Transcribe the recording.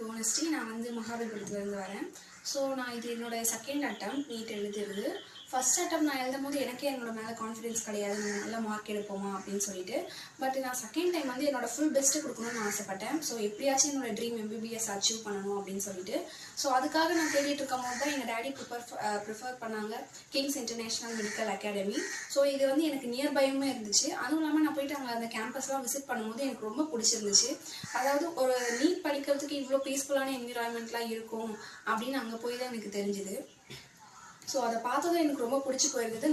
புவனஸ்ரீ. நான் வந்து மகாபலிபுரத்துலேருந்து வரேன். ஸோ நான் இது என்னோட செகண்ட் அட்டெம்ப்ட் நீட் எழுதுறது. ஃபர்ஸ்ட் அட்டெம்ப்ட் நான் எழுதும்போது எனக்கே என்னோட மேலே கான்ஃபிடென்ஸ் கிடையாது, நம்ம நல்ல மார்க் எடுப்போமா அப்படின்னு சொல்லிட்டு. பட் நான் செகண்ட் டைம் வந்து என்னோட ஃபுல் பெஸ்ட்டு கொடுக்கணும்னு ஆசைப்பட்டேன். ஸோ எப்படியாச்சும் என்னோட ட்ரீம் எம்பிபிஎஸ் அச்சீவ் பண்ணணும் அப்படின்னு சொல்லிட்டு. ஸோ அதுக்காக நான் தேடிட்டு இருக்கும் போது தான் எங்கள் டேடி ப்ரிஃபர் பண்ணாங்க Kings international medical academy. So இது வந்து எனக்கு நியர்பையுமே இருந்துச்சு. அதுவும் இல்லாமல் நான் போயிட்டு அங்கே அந்த கேம்பஸ்லாம் விசிட் பண்ணும்போது எனக்கு ரொம்ப பிடிச்சிருந்துச்சு. அதாவது ஒரு நீட் படிக்கிறதுக்கு இவ்வளோ பீஸ்ஃபுல்லான என்விரான்மெண்ட்லாம் இருக்கும் அப்படின்னு அங்கே போய் தான் எனக்கு தெரிஞ்சுது. ஸோ அதை பார்த்ததும் எனக்கு ரொம்ப பிடிச்சி போயிருந்தது.